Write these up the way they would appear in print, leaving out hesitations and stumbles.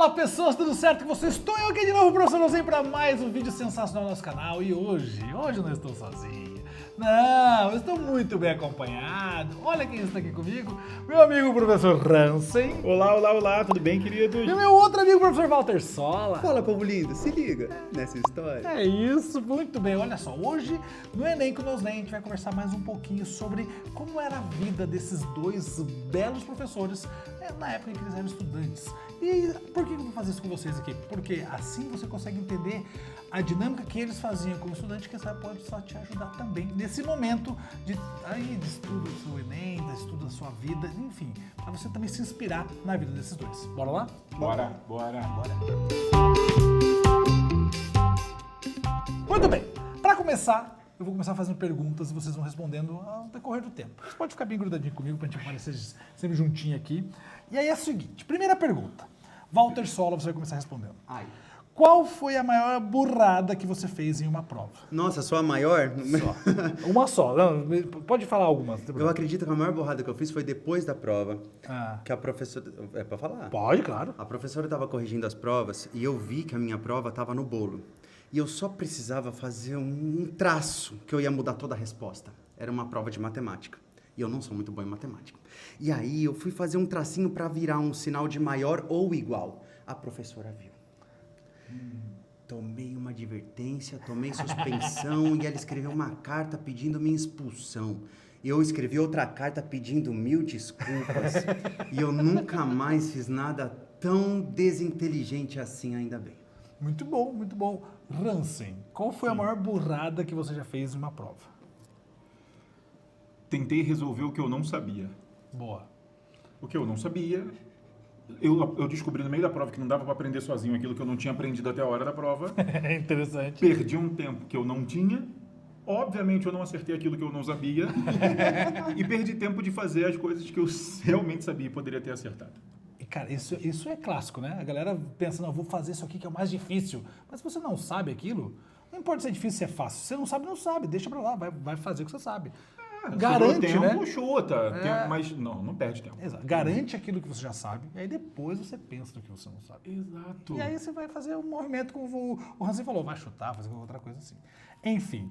Fala pessoas, tudo certo com vocês? Estou eu aqui de novo, professor Rosinho, para mais um vídeo sensacional no nosso canal. E hoje eu não estou sozinho. Não, eu estou muito bem acompanhado. Olha quem está aqui comigo, meu amigo professor Hansen. Olá, olá, olá, tudo bem, queridos? E o meu outro amigo, professor Walter Sola. Fala, povo lindo, se liga nessa história. É isso, muito bem. Olha só, hoje no Enem com Nos Nem a gente vai conversar mais um pouquinho sobre como era a vida desses dois belos professores na época em que eles eram estudantes. E por que eu vou fazer isso com vocês aqui? Porque assim você consegue entender a dinâmica que eles faziam como estudante, que essa pode só te ajudar também nesse momento de estudo do seu Enem, de estudo da sua vida, enfim, para você também se inspirar na vida desses dois. Bora lá? Bora. Muito bem, para começar, eu vou começar fazendo perguntas e vocês vão respondendo ao decorrer do tempo. Você pode ficar bem grudadinho comigo para a gente aparecer sempre juntinho aqui. E aí é o seguinte, primeira pergunta. Walter Sola, você vai começar respondendo. Ai. Qual foi a maior burrada que você fez em uma prova? Nossa, sou a maior? Só. Uma só. Não, pode falar algumas. Eu acredito que a maior borrada que eu fiz foi depois da prova. Ah. Que a professora... É pra falar? Pode, claro. A professora estava corrigindo as provas e eu vi que a minha prova estava no bolo. E eu só precisava fazer um traço que eu ia mudar toda a resposta. Era uma prova de matemática. E eu não sou muito bom em matemática. E aí eu fui fazer um tracinho para virar um sinal de maior ou igual. A professora viu. Tomei uma advertência, tomei suspensão e ela escreveu uma carta pedindo minha expulsão. Eu escrevi outra carta pedindo 1000 desculpas. E eu nunca mais fiz nada tão desinteligente assim, ainda bem. Muito bom, muito bom. Hansen, qual foi a maior burrada que você já fez em uma prova? Tentei resolver o que eu não sabia. Boa. O que eu não sabia, eu descobri no meio da prova que não dava para aprender sozinho aquilo que eu não tinha aprendido até a hora da prova. É interessante. Perdi um tempo que eu não tinha. Obviamente eu não acertei aquilo que eu não sabia. E perdi tempo de fazer as coisas que eu realmente sabia e poderia ter acertado. E, cara, isso é clássico, né? A galera pensa, não, vou fazer isso aqui que é o mais difícil. Mas se você não sabe aquilo, não importa se é difícil, se é fácil. Se você não sabe, não sabe. Deixa pra lá, vai fazer o que você sabe. Garante, tempo, né? Chuta, mas não perde tempo. Exato. Garante aquilo que você já sabe, e aí depois você pensa no que você não sabe. Exato. E aí você vai fazer um movimento, como o Hansen falou, vai chutar, fazer outra coisa assim. Enfim.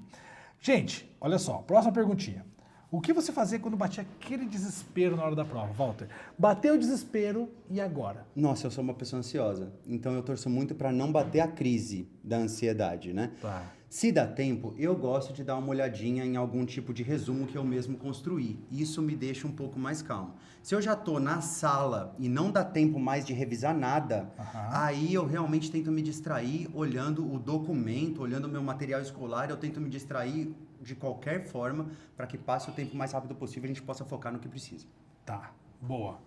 Gente, olha só, próxima perguntinha. O que você fazia quando batia aquele desespero na hora da prova, Walter? Bateu o desespero e agora? Nossa, eu sou uma pessoa ansiosa. Então eu torço muito para não bater a crise da ansiedade, né? Tá. Se dá tempo, eu gosto de dar uma olhadinha em algum tipo de resumo que eu mesmo construí. Isso me deixa um pouco mais calmo. Se eu já tô na sala e não dá tempo mais de revisar nada, aí eu realmente tento me distrair olhando o documento, olhando o meu material escolar, eu tento me distrair de qualquer forma para que passe o tempo mais rápido possível e a gente possa focar no que precisa. Tá, boa.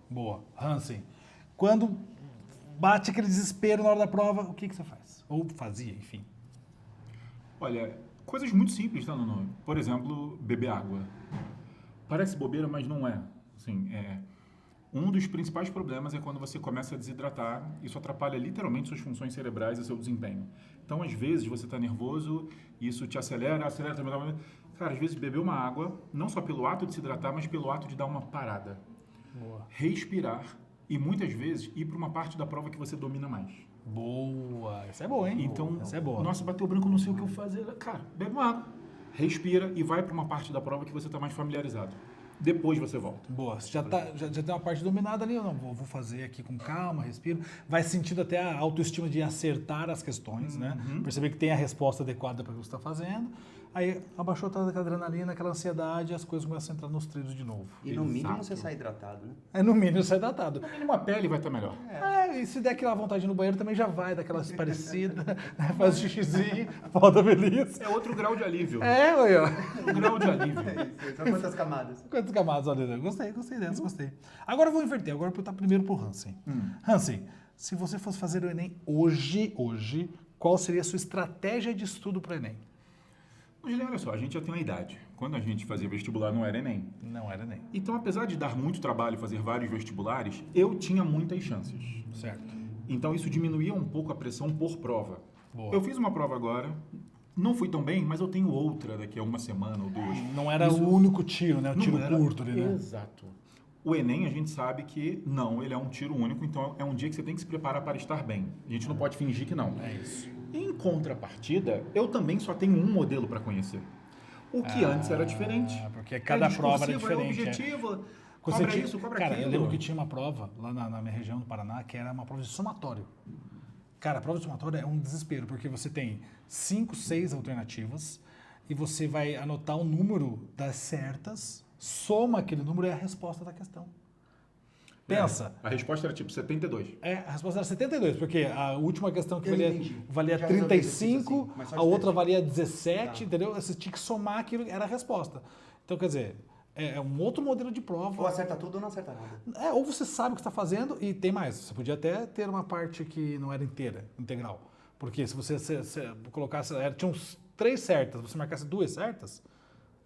Hansen, quando bate aquele desespero na hora da prova, o que você faz? Ou fazia, enfim. Olha, coisas muito simples, tá, Nuno? Por exemplo, beber água. Parece bobeira, mas não é. Assim, um dos principais problemas é quando você começa a desidratar. Isso atrapalha literalmente suas funções cerebrais e seu desempenho. Então, às vezes, você está nervoso, isso te acelera também. Cara, às vezes beber uma água, não só pelo ato de se hidratar, mas pelo ato de dar uma parada. Boa. Respirar e, muitas vezes, ir para uma parte da prova que você domina mais. Boa. Essa é boa, hein? Então, essa é boa. Nossa, bateu branco, não sei o que eu fazer. Cara, bebe uma água, respira e vai para uma parte da prova que você está mais familiarizado. Depois você volta. Boa, você já tem uma parte dominada ali, eu não vou fazer aqui com calma, respiro. Vai sentindo até a autoestima de acertar as questões, né? Perceber que tem a resposta adequada para o que você está fazendo. Aí abaixou toda aquela adrenalina, aquela ansiedade, e as coisas começam a entrar nos trilhos de novo. E no mínimo você sai hidratado, né? No mínimo sai datado. No mínimo a pele vai estar melhor. E se der aquela vontade no banheiro também já vai, daquela parecida, né? Faz o xixizinho, volta feliz. É outro grau de alívio. Olha, ó. Outro grau de alívio. São quantas camadas? Quantas camadas, olha, gostei dessa, gostei. Agora eu vou inverter, agora eu vou perguntar primeiro pro Hansen. Hansen, se você fosse fazer o Enem hoje, qual seria a sua estratégia de estudo para o Enem? Mas olha só, a gente já tem uma idade. Quando a gente fazia vestibular não era Enem. Não era Enem. Então, apesar de dar muito trabalho fazer vários vestibulares, eu tinha muitas chances. Certo. Então, isso diminuía um pouco a pressão por prova. Boa. Eu fiz uma prova agora, não fui tão bem, mas eu tenho outra daqui a uma semana ou duas. Não era o único tiro, né? O tiro Não era- curto ali, né? Exato. O Enem, a gente sabe que não, ele é um tiro único, então é um dia que você tem que se preparar para estar bem. A gente não pode fingir que não. É isso. Em contrapartida, eu também só tenho um modelo para conhecer. O que antes era diferente. Porque cada prova era discursivo, diferente. É objetivo, Você cobra tinha- isso, cobra cara, aquilo. eu lembro que tinha uma prova lá na minha região do Paraná que era uma prova de somatório. Cara, a prova de somatório é um desespero, porque você tem 5, 6 alternativas e você vai anotar o número das certas, soma aquele número e é a resposta da questão. Pensa. A resposta era tipo 72. A resposta era 72, porque a última questão que Eu valia, entendi. valia Já resolvi esse 35, exercício assim, mas só de a outra teste. valia 17, Tá. entendeu? Você tinha que somar aquilo, era a resposta. Então, quer dizer, é um outro modelo de prova. Ou acerta tudo ou não acerta nada. Ou você sabe o que está fazendo e tem mais. Você podia até ter uma parte que não era inteira, integral. Porque se você colocasse, tinha uns 3 certas, você marcasse 2 certas,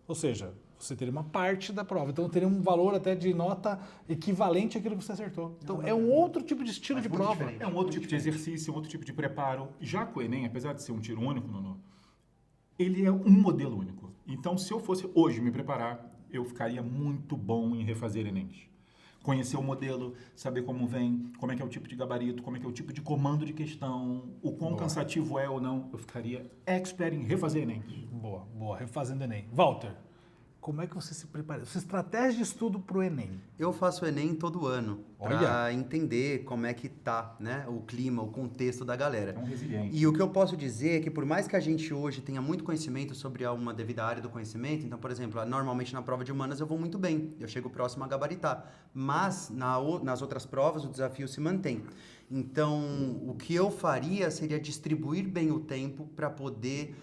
ou seja, você teria uma parte da prova. Então teria um valor até de nota equivalente àquilo que você acertou. Então é um outro tipo de estilo Mas de muito prova. diferente. É um outro tipo de exercício, um outro tipo de preparo. Já que o Enem, apesar de ser um tiro único, Nuno, ele é um modelo único. Então, se eu fosse hoje me preparar, eu ficaria muito bom em refazer Enems. Conhecer o modelo, saber como vem, como é que é o tipo de gabarito, como é que é o tipo de comando de questão, o quão cansativo é ou não, eu ficaria expert em refazer Enems. Boa, boa. Refazendo o Enem. Walter, como é que você se prepara? Sua estratégia de estudo para o Enem? Eu faço o Enem todo ano Olha. para entender como é que tá, né, o clima, o contexto da galera. É um resiliente. E o que eu posso dizer é que por mais que a gente hoje tenha muito conhecimento sobre uma devida área do conhecimento, então, por exemplo, normalmente na prova de humanas eu vou muito bem, eu chego próximo a gabaritar, mas nas outras provas o desafio se mantém. Então, o que eu faria seria distribuir bem o tempo para poder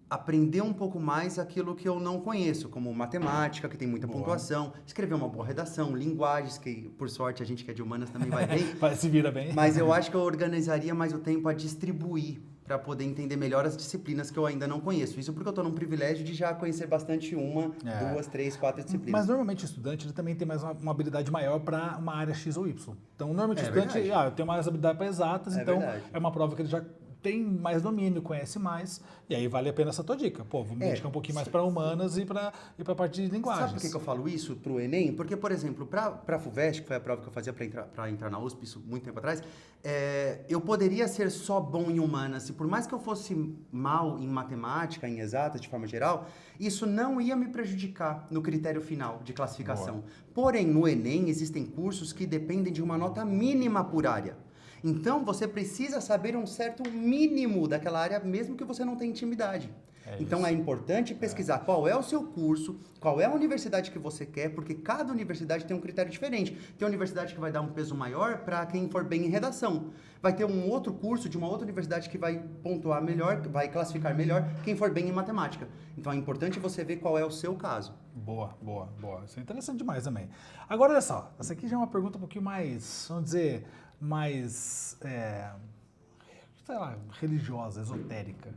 aprender um pouco mais aquilo que eu não conheço, como matemática, que tem muita pontuação, escrever uma boa redação, linguagens, que por sorte a gente que é de humanas também vai bem. Se vira bem. Mas eu acho que eu organizaria mais o tempo a distribuir para poder entender melhor as disciplinas que eu ainda não conheço. Isso porque eu estou num privilégio de já conhecer bastante 2, 3, 4 disciplinas. Mas normalmente o estudante ele também tem mais uma habilidade maior para uma área X ou Y. Então, normalmente o É estudante, verdade. eu tenho mais habilidade para exatas, É então verdade. é uma prova que ele já tem mais domínio, conhece mais, e aí vale a pena essa tua dica. Pô, vou me dedicar um pouquinho mais para humanas e para a parte de linguagens. Sabe por que eu falo isso pro Enem? Porque, por exemplo, para a FUVEST, que foi a prova que eu fazia para entrar na USP, isso muito tempo atrás, eu poderia ser só bom em humanas. E por mais que eu fosse mal em matemática, em exatas, de forma geral, isso não ia me prejudicar no critério final de classificação. Porém, no Enem, existem cursos que dependem de uma nota mínima por área. Então, você precisa saber um certo mínimo daquela área, mesmo que você não tenha intimidade. Então, é importante pesquisar qual é o seu curso, qual é a universidade que você quer, porque cada universidade tem um critério diferente. Tem universidade que vai dar um peso maior para quem for bem em redação. Vai ter um outro curso de uma outra universidade que vai pontuar melhor, vai classificar melhor quem for bem em matemática. Então, é importante você ver qual é o seu caso. Boa. Isso é interessante demais também. Agora, olha só, essa aqui já é uma pergunta um pouquinho mais, vamos dizer, mais, sei lá, religiosa, esotérica.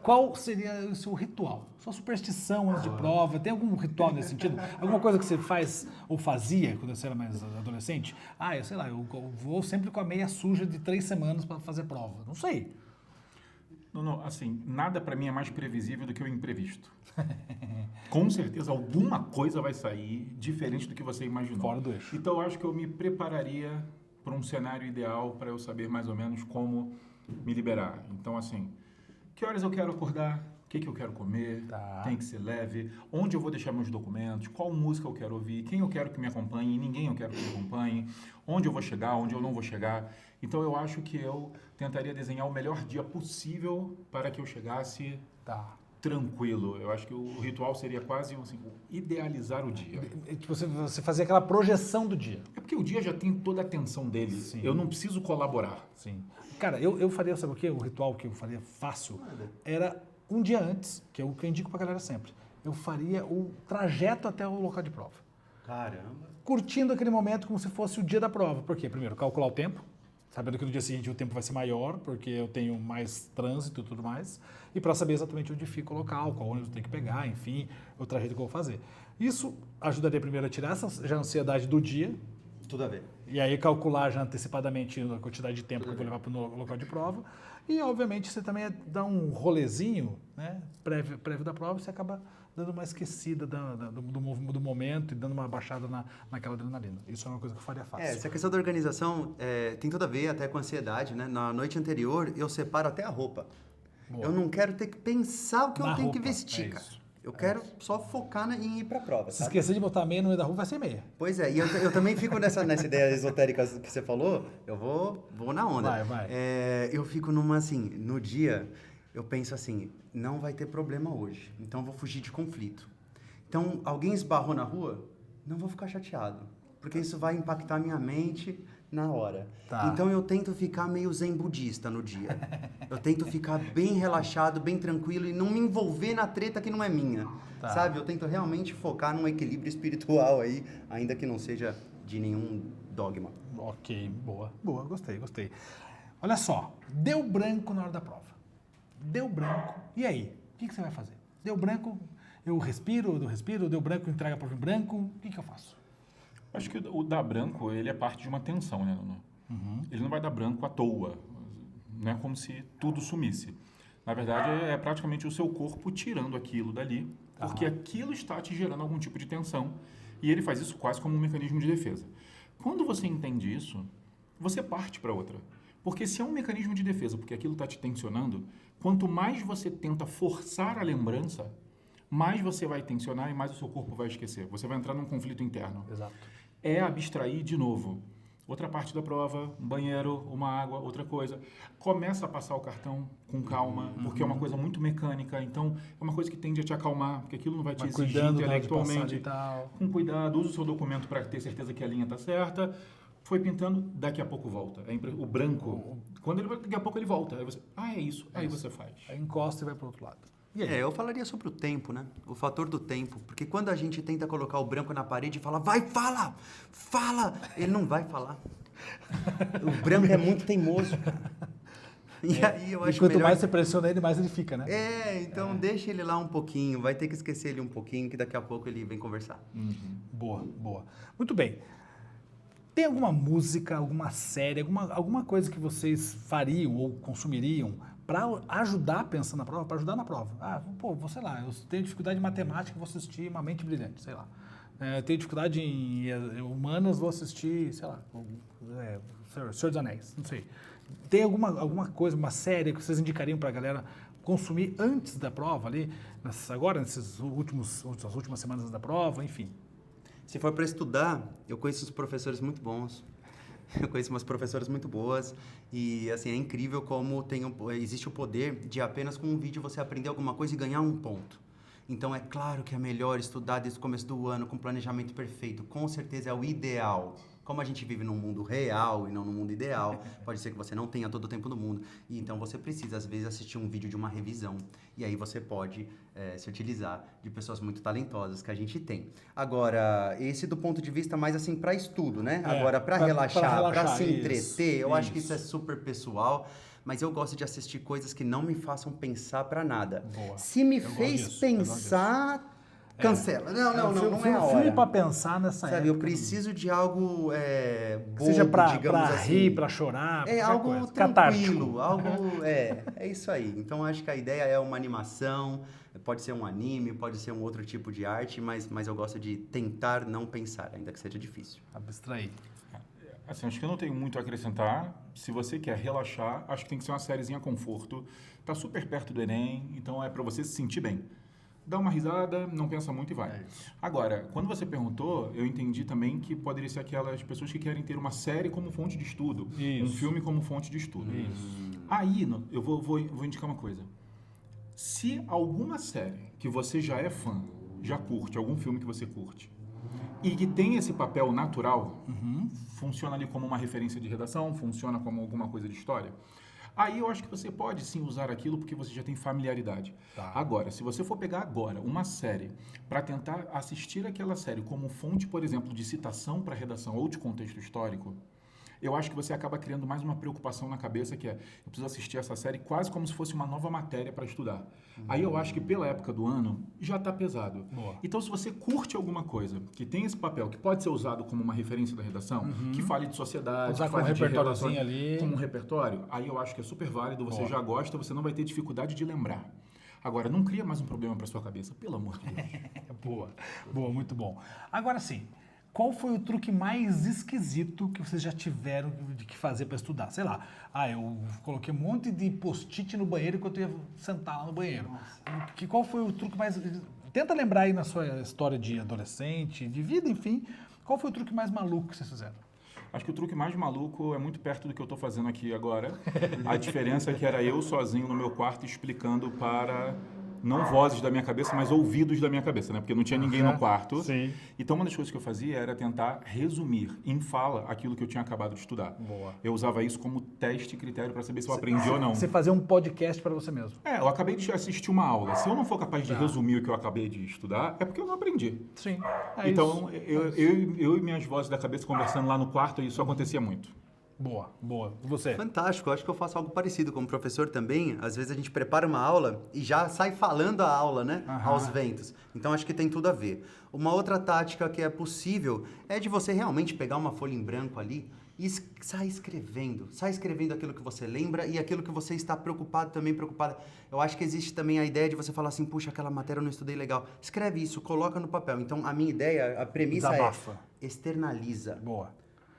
Qual seria o seu ritual? Sua superstição antes de prova? Tem algum ritual nesse sentido? Alguma coisa que você faz ou fazia quando você era mais adolescente? Eu sei lá, eu vou sempre com a meia suja de 3 semanas para fazer prova. Não sei. Não, assim, nada para mim é mais previsível do que o imprevisto. Com certeza alguma coisa vai sair diferente do que você imaginou. Fora do eixo. Então eu acho que eu me prepararia para um cenário ideal para eu saber mais ou menos como me liberar. Então, assim, que horas eu quero acordar? O que eu quero comer? Tá. Tem que ser leve. Onde eu vou deixar meus documentos? Qual música eu quero ouvir? Quem eu quero que me acompanhe? Ninguém eu quero que me acompanhe. Onde eu vou chegar? Onde eu não vou chegar? Então, eu acho que eu tentaria desenhar o melhor dia possível para que eu chegasse tranquilo. Eu acho que o ritual seria quase assim, idealizar o dia. Tipo, você fazia aquela projeção do dia. É porque o dia já tem toda a tensão dele. Sim. Eu não preciso colaborar. Sim. Cara, eu faria, sabe o quê? O ritual que eu faria fácil era um dia antes, que é o que eu indico pra galera sempre. Eu faria o trajeto até o local de prova. Caramba. Curtindo aquele momento como se fosse o dia da prova. Por quê? Primeiro, calcular o tempo. Sabendo que no dia seguinte o tempo vai ser maior, porque eu tenho mais trânsito e tudo mais. E para saber exatamente onde fica o local, qual ônibus eu tenho que pegar, enfim, o trajeto que eu vou fazer. Isso ajudaria primeiro a tirar essa já ansiedade do dia. Tudo a ver. E aí calcular já antecipadamente a quantidade de tempo que eu vou levar para o local de prova. E, obviamente, você também dá um rolezinho, né, prévio da prova, você acaba dando uma esquecida do momento e dando uma baixada naquela adrenalina. Isso é uma coisa que eu faria fácil. Essa questão da organização tem tudo a ver até com ansiedade, né? Na noite anterior, eu separo até a roupa. Boa. Eu não quero ter que pensar o que eu tenho que vestir, cara. Isso. Eu quero só focar em ir pra prova, Se sabe? esquecer de botar meia no meio da rua, vai ser meia. Pois é, e eu também fico nessa ideia esotérica que você falou, eu vou na onda. Vai. Eu fico numa, assim, no dia, eu penso assim, não vai ter problema hoje, então eu vou fugir de conflito. Então, alguém esbarrou na rua, não vou ficar chateado, porque isso vai impactar minha mente na hora. Tá. Então, eu tento ficar meio zen budista no dia. Eu tento ficar bem relaxado, bem tranquilo e não me envolver na treta que não é minha, sabe? Eu tento realmente focar num equilíbrio espiritual aí, ainda que não seja de nenhum dogma. Ok, boa, gostei. Olha só, deu branco na hora da prova. Deu branco, e aí? O que você vai fazer? Deu branco, eu respiro, deu branco, entrega a prova em branco, o que eu faço? Acho que o dar branco, ele é parte de uma tensão, né, Nuno? Ele não vai dar branco à toa. Não é como se tudo sumisse. Na verdade, é praticamente o seu corpo tirando aquilo dali, porque aquilo está te gerando algum tipo de tensão. E ele faz isso quase como um mecanismo de defesa. Quando você entende isso, você parte para outra. Porque se é um mecanismo de defesa, porque aquilo está te tensionando, quanto mais você tenta forçar a lembrança, mais você vai tensionar e mais o seu corpo vai esquecer. Você vai entrar num conflito interno. Exato. É abstrair de novo. Outra parte da prova, um banheiro, uma água, outra coisa. Começa a passar o cartão com calma, porque é uma coisa muito mecânica, então é uma coisa que tende a te acalmar, porque aquilo não vai te exigir intelectualmente. Com cuidado, usa o seu documento para ter certeza que a linha está certa. Foi pintando, daqui a pouco volta. O branco, daqui a pouco ele volta. Aí você, é isso. Aí você faz. Aí encosta e vai para o outro lado. Eu falaria sobre o tempo, né? O fator do tempo. Porque quando a gente tenta colocar o branco na parede e fala, vai, fala! Ele não vai falar. O branco é muito teimoso, cara. E aí eu acho quanto melhor... mais você pressiona ele, mais ele fica, né? Então deixa ele lá um pouquinho. Vai ter que esquecer ele um pouquinho, que daqui a pouco ele vem conversar. Boa. Muito bem. Tem alguma música, alguma série, alguma coisa que vocês fariam ou consumiriam para ajudar a pensar na prova, para ajudar na prova? Sei lá, eu tenho dificuldade em matemática, vou assistir Uma Mente Brilhante, sei lá. Eu tenho dificuldade em humanas, vou assistir, sei lá, Senhor dos Anéis, não sei. Tem alguma coisa, uma série que vocês indicariam para a galera consumir antes da prova ali, nessas últimas semanas da prova, enfim? Se for para estudar, eu conheço uns professores muito bons. Eu conheço umas professoras muito boas e, assim, é incrível como existe o poder de apenas com um vídeo você aprender alguma coisa e ganhar um ponto. Então, é claro que é melhor estudar desde o começo do ano com planejamento perfeito. Com certeza é o ideal. Como a gente vive num mundo real e não num mundo ideal, pode ser que você não tenha todo o tempo do mundo. E então você precisa, às vezes, assistir um vídeo de uma revisão. E aí você pode se utilizar de pessoas muito talentosas que a gente tem. Agora, esse do ponto de vista mais assim para estudo, né? Agora, para relaxar, para se entreter, eu acho que isso é super pessoal. Mas eu gosto de assistir coisas que não me façam pensar para nada. Boa. Se me fez pensar... Cancela. Não é a hora. Filme para pensar nessa época. Eu preciso de algo bobo, seja para assim. rir, para chorar, algo coisa. tranquilo, algo é isso aí. Então acho que a ideia é uma animação, pode ser um anime, pode ser um outro tipo de arte, mas eu gosto de tentar não pensar, ainda que seja difícil. Abstrair. Assim, acho que eu não tenho muito a acrescentar. Se você quer relaxar, acho que tem que ser uma sériezinha conforto. Tá super perto do Enem, então é para você se sentir bem. Dá uma risada, não pensa muito e vai. Agora, quando você perguntou, eu entendi também que poderia ser aquelas pessoas que querem ter uma série como fonte de estudo, um filme como fonte de estudo. Aí, eu vou indicar uma coisa. Se alguma série que você já é fã, já curte, algum filme que você curte, e que tem esse papel natural, funciona ali como uma referência de redação, funciona como alguma coisa de história, aí eu acho que você pode sim usar aquilo porque você já tem familiaridade. Agora, se você for pegar agora uma série para tentar assistir aquela série como fonte, por exemplo, de citação para redação ou de contexto histórico, eu acho que você acaba criando mais uma preocupação na cabeça que eu preciso assistir essa série quase como se fosse uma nova matéria para estudar. Aí eu acho que pela época do ano já está pesado. Boa. Então se você curte alguma coisa que tem esse papel, que pode ser usado como uma referência da redação, que fale de sociedade, usar que como fale de repertóriozinho ali. como um repertório, aí eu acho que é super válido, você já gosta, você não vai ter dificuldade de lembrar. Agora, não cria mais um problema para sua cabeça, pelo amor de Deus. Boa, boa, muito bom. Agora sim, qual foi o truque mais esquisito que vocês já tiveram de que fazer para estudar? Sei lá, eu coloquei um monte de post-it no banheiro enquanto eu ia sentar lá no banheiro. Qual foi o truque mais... Tenta lembrar aí na sua história de adolescente, de vida, enfim, qual foi o truque mais maluco que vocês fizeram? Acho que o truque mais maluco é muito perto do que eu estou fazendo aqui agora. A diferença é que era eu sozinho no meu quarto explicando para... não vozes da minha cabeça, mas ouvidos da minha cabeça, né? Porque não tinha ninguém no quarto. Sim. Então, uma das coisas que eu fazia era tentar resumir em fala aquilo que eu tinha acabado de estudar. Boa. Eu usava isso como teste e critério para saber se eu aprendi ou não. Você fazer um podcast para você mesmo. Eu acabei de assistir uma aula. Se eu não for capaz de resumir o que eu acabei de estudar, é porque eu não aprendi. Sim. Então, eu e minhas vozes da cabeça conversando lá no quarto, isso acontecia muito. Boa, boa. E você? Fantástico, eu acho que eu faço algo parecido como professor também. Às vezes a gente prepara uma aula e já sai falando a aula, né? Aos ventos. Então acho que tem tudo a ver. Uma outra tática que é possível é de você realmente pegar uma folha em branco ali e sair escrevendo aquilo que você lembra e aquilo que você está preocupado também, preocupada. Eu acho que existe também a ideia de você falar assim, puxa, aquela matéria eu não estudei legal. Escreve isso, coloca no papel. Então a minha ideia, a premissa Desabafa. é externaliza. Boa.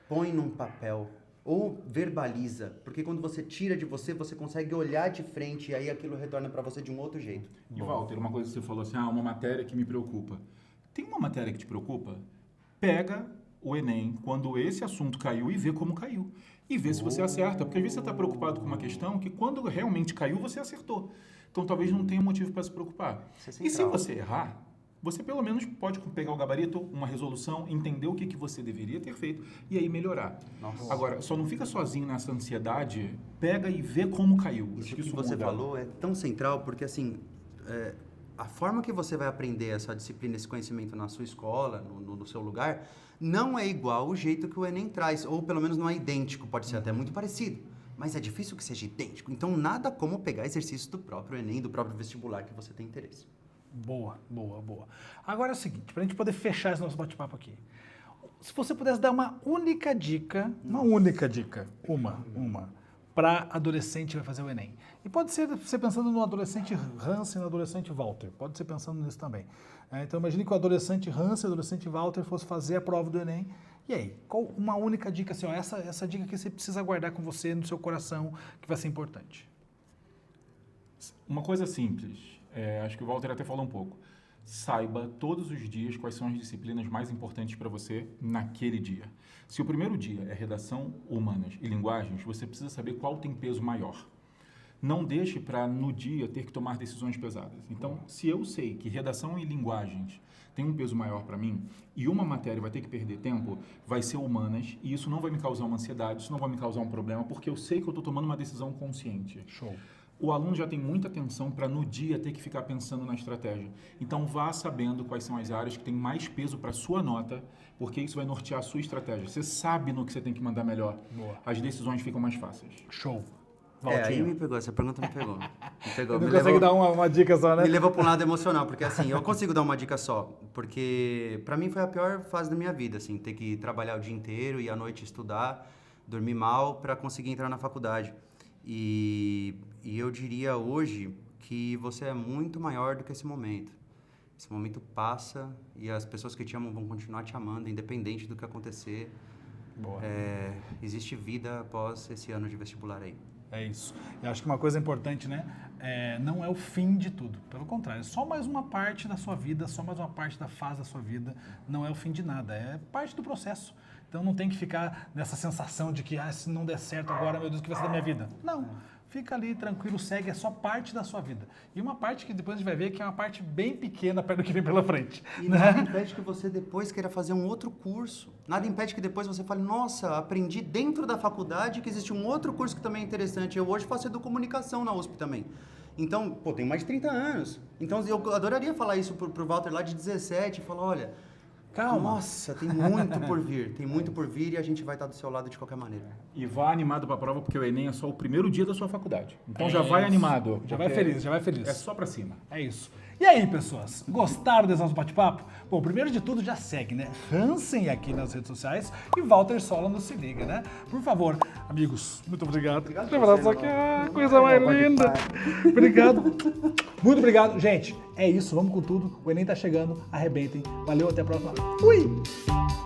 Põe num papel. Ou verbaliza, porque quando você tira de você, você consegue olhar de frente e aí aquilo retorna para você de um outro jeito. E Walter, uma coisa que você falou assim, uma matéria que me preocupa. Tem uma matéria que te preocupa? Pega o Enem quando esse assunto caiu e vê como caiu. E vê se você acerta, porque às vezes você está preocupado com uma questão que quando realmente caiu, você acertou. Então talvez não tenha motivo para se preocupar. E se você errar, você pelo menos pode pegar o gabarito, uma resolução, entender o que você deveria ter feito e aí melhorar. Nossa. Agora, só não fica sozinho nessa ansiedade, pega e vê como caiu. Isso que você falou é tão central, porque assim, a forma que você vai aprender essa disciplina, esse conhecimento na sua escola, no seu lugar, não é igual o jeito que o Enem traz, ou pelo menos não é idêntico, pode ser até muito parecido. Mas é difícil que seja idêntico. Então, nada como pegar exercícios do próprio Enem, do próprio vestibular que você tem interesse. Boa, boa, boa. Agora é o seguinte, para a gente poder fechar esse nosso bate-papo aqui. Se você pudesse dar uma única dica, para adolescente que vai fazer o Enem. E pode ser você pensando no adolescente Hans e no adolescente Walter. Pode ser pensando nisso também. Então imagine que o adolescente Hans e o adolescente Walter fosse fazer a prova do Enem. E aí, qual uma única dica, assim, essa dica que você precisa guardar com você no seu coração, que vai ser importante? Uma coisa simples. Acho que o Walter até falou um pouco. Saiba todos os dias quais são as disciplinas mais importantes para você naquele dia. Se o primeiro dia é redação, humanas e linguagens, você precisa saber qual tem peso maior. Não deixe para, no dia, ter que tomar decisões pesadas. Então, se eu sei que redação e linguagens tem um peso maior para mim e uma matéria vai ter que perder tempo, vai ser humanas e isso não vai me causar uma ansiedade, isso não vai me causar um problema, porque eu sei que eu estou tomando uma decisão consciente. Show. O aluno já tem muita atenção para no dia ter que ficar pensando na estratégia. Então vá sabendo quais são as áreas que têm mais peso para a sua nota, porque isso vai nortear a sua estratégia. Você sabe no que você tem que mandar melhor. Boa. As decisões ficam mais fáceis. Show. Aí me pegou, essa pergunta me pegou. Não consegue dar uma dica só, né? Me levou para um lado emocional, porque assim, eu consigo dar uma dica só, porque para mim foi a pior fase da minha vida, assim, ter que trabalhar o dia inteiro e à noite estudar, dormir mal para conseguir entrar na faculdade. E eu diria hoje que você é muito maior do que esse momento. Esse momento passa e as pessoas que te amam vão continuar te amando, independente do que acontecer. Boa. Existe vida após esse ano de vestibular aí. É isso. Eu acho que uma coisa importante, né? Não é o fim de tudo. Pelo contrário, é só mais uma parte da sua vida, só mais uma parte da fase da sua vida. Não é o fim de nada, é parte do processo. Então não tem que ficar nessa sensação de que se não der certo agora, meu Deus, o que vai ser da minha vida? Não. Fica ali tranquilo, segue, é só parte da sua vida. E uma parte que depois a gente vai ver que é uma parte bem pequena perto do que vem pela frente. E nada impede que você depois queira fazer um outro curso. Nada impede que depois você fale, nossa, aprendi dentro da faculdade que existe um outro curso que também é interessante. Eu hoje faço educomunicação na USP também. Então, tenho mais de 30 anos. Então eu adoraria falar isso pro Walter lá de 17, falar, olha... Calma. Nossa, tem muito por vir. Tem muito por vir e a gente vai estar do seu lado de qualquer maneira. E vá animado para a prova, porque o Enem é só o primeiro dia da sua faculdade. Então já vai animado. Já vai feliz, já vai feliz. É só para cima. É isso. E aí, pessoas, gostaram desse nosso bate-papo? Bom, primeiro de tudo, já segue, né? Hansen aqui nas redes sociais e Walter Sola no Se Liga, né? Por favor, amigos, muito obrigado. Obrigado Um por abraço você, aqui, irmão. coisa mais Pode linda. parar. Obrigado. Muito obrigado. Gente, é isso, vamos com tudo. O Enem tá chegando, arrebentem. Valeu, até a próxima. Fui!